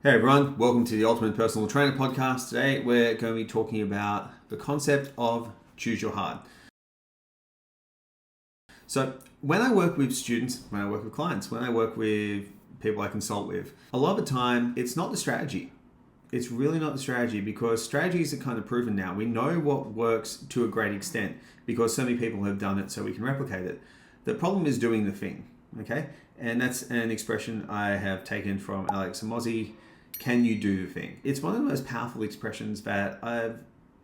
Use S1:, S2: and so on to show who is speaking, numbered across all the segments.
S1: Hey everyone, welcome to the Ultimate Personal Trainer podcast. Today we're going to be talking about the concept of choose your hard. So when I work with students, when I work with clients, when I work with people I consult with, a lot of the time it's not the strategy. It's really not the strategy because strategies are kind of proven now. We know what works to a great extent because so many people have done it so we can replicate it. The problem is doing the thing, okay? And that's an expression I have taken from Alex Hormozi. Can you do the thing? It's one of the most powerful expressions that I've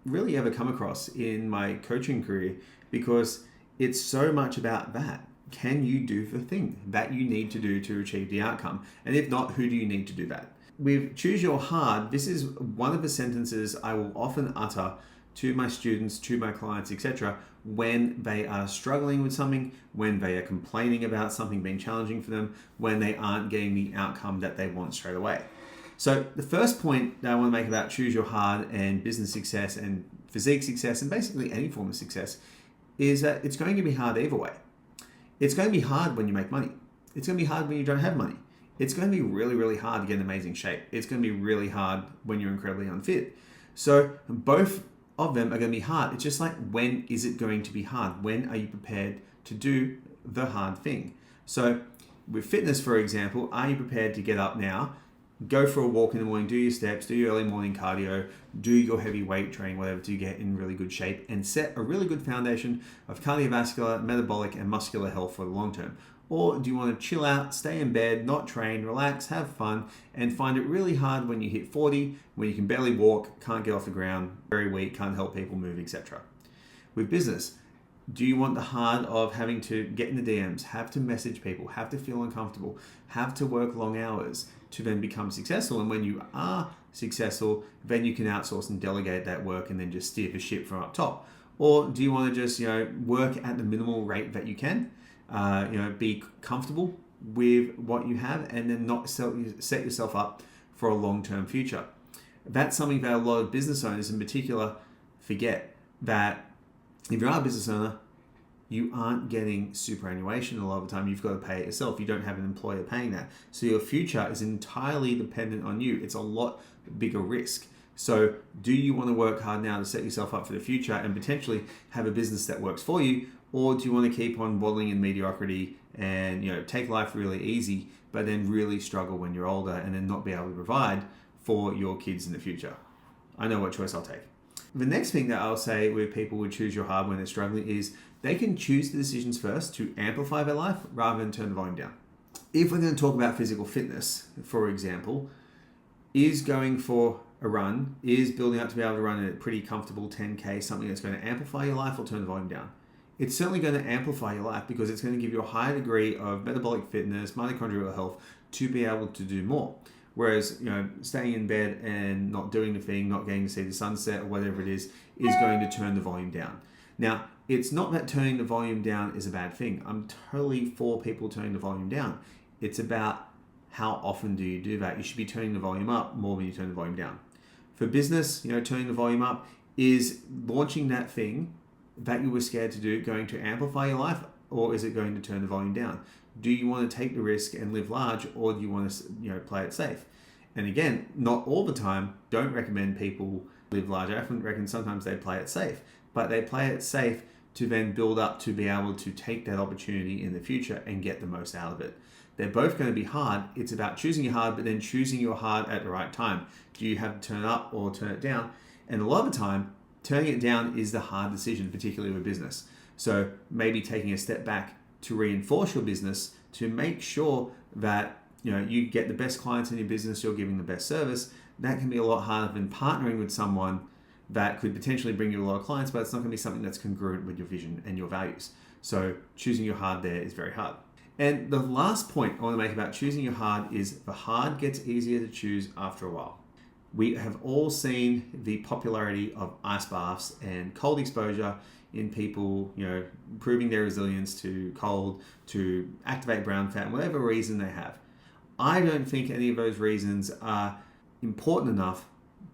S1: really ever come across in my coaching career because it's so much about that. Can you do the thing that you need to do to achieve the outcome? And if not, who do you need to do that? With Choose Your Hard, this is one of the sentences I will often utter to my students, to my clients, etc., when they are struggling with something, when they are complaining about something being challenging for them, when they aren't getting the outcome that they want straight away. So the first point that I want to make about Choose Your Hard and business success and physique success and basically any form of success is that it's going to be hard either way. It's going to be hard when you make money. It's going to be hard when you don't have money. It's going to be really, really hard to get in amazing shape. It's going to be really hard when you're incredibly unfit. So both of them are going to be hard. It's just like, when is it going to be hard? When are you prepared to do the hard thing? So with fitness, for example, are you prepared to get up now, go for a walk in the morning, do your steps, do your early morning cardio, do your heavy weight training, whatever, to get in really good shape and set a really good foundation of cardiovascular, metabolic, and muscular health for the long term? Or do you want to chill out, stay in bed, not train, relax, have fun, and find it really hard when you hit 40, when you can barely walk, can't get off the ground, very weak, can't help people move, etc.? With business, do you want the hard of having to get in the DMs, have to message people, have to feel uncomfortable, have to work long hours to then become successful? And when you are successful, then you can outsource and delegate that work and then just steer the ship from up top. Or do you want to just work at the minimal rate that you can, be comfortable with what you have and then not set yourself up for a long-term future? That's something that a lot of business owners in particular forget, that if you are a business owner, you aren't getting superannuation a lot of the time. You've got to pay it yourself. You don't have an employer paying that. So your future is entirely dependent on you. It's a lot bigger risk. So do you want to work hard now to set yourself up for the future and potentially have a business that works for you? Or do you want to keep on waddling in mediocrity and take life really easy, but then really struggle when you're older and then not be able to provide for your kids in the future? I know what choice I'll take. The next thing that I'll say with people who choose your hard when they're struggling is they can choose the decisions first to amplify their life rather than turn the volume down. If we're going to talk about physical fitness, for example, is going for a run, is building up to be able to run a pretty comfortable 10K something that's going to amplify your life or turn the volume down? It's certainly going to amplify your life because it's going to give you a higher degree of metabolic fitness, mitochondrial health to be able to do more. Whereas, staying in bed and not doing the thing, not getting to see the sunset or whatever it is going to turn the volume down. Now, it's not that turning the volume down is a bad thing. I'm totally for people turning the volume down. It's about how often do you do that. You should be turning the volume up more than you turn the volume down. For business, turning the volume up is launching that thing that you were scared to do going to amplify your life, or is it going to turn the volume down? Do you want to take the risk and live large, or do you want to play it safe? And again, not all the time, don't recommend people live large. I often reckon sometimes they play it safe, but they play it safe to then build up to be able to take that opportunity in the future and get the most out of it. They're both going to be hard. It's about choosing your hard, but then choosing your hard at the right time. Do you have to turn up or turn it down? And a lot of the time, turning it down is the hard decision, particularly with business. So maybe taking a step back to reinforce your business, to make sure that you get the best clients in your business, you're giving the best service. That can be a lot harder than partnering with someone that could potentially bring you a lot of clients, but it's not going to be something that's congruent with your vision and your values. So choosing your hard there is very hard. And the last point I want to make about choosing your hard is the hard gets easier to choose after a while. We have all seen the popularity of ice baths and cold exposure in people, improving their resilience to cold, to activate brown fat, whatever reason they have. I don't think any of those reasons are important enough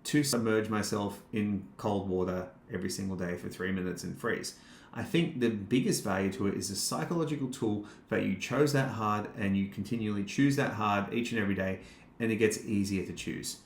S1: to submerge myself in cold water every single day for 3 minutes and freeze. I think the biggest value to it is a psychological tool that you chose that hard and you continually choose that hard each and every day and it gets easier to choose.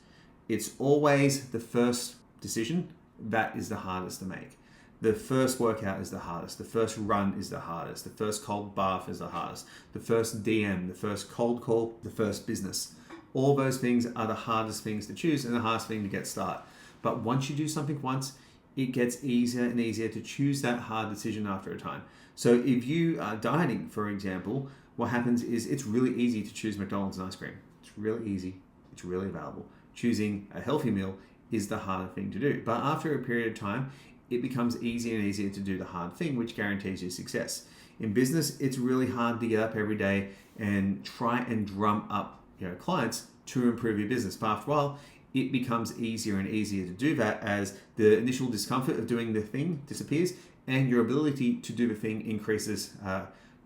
S1: It's always the first decision that is the hardest to make. The first workout is the hardest. The first run is the hardest. The first cold bath is the hardest. The first DM, the first cold call, the first business. All those things are the hardest things to choose and the hardest thing to get started. But once you do something once, it gets easier and easier to choose that hard decision after a time. So if you are dieting, for example, what happens is it's really easy to choose McDonald's and ice cream. It's really easy. It's really available. Choosing a healthy meal is the harder thing to do. But after a period of time, it becomes easier and easier to do the hard thing, which guarantees you success. In business, it's really hard to get up every day and try and drum up clients to improve your business. But after a while, it becomes easier and easier to do that as the initial discomfort of doing the thing disappears and your ability to do the thing increases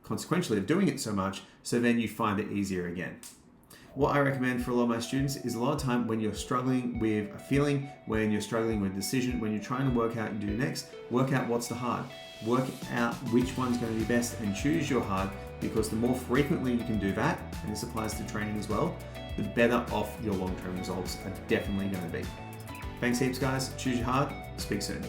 S1: consequentially of doing it so much, so then you find it easier again. What I recommend for a lot of my students is a lot of time when you're struggling with a feeling, when you're struggling with a decision, when you're trying to work out and do next, work out what's the hard. Work out which one's going to be best and choose your hard, because the more frequently you can do that, and this applies to training as well, the better off your long-term results are definitely going to be. Thanks heaps, guys. Choose your hard. Speak soon.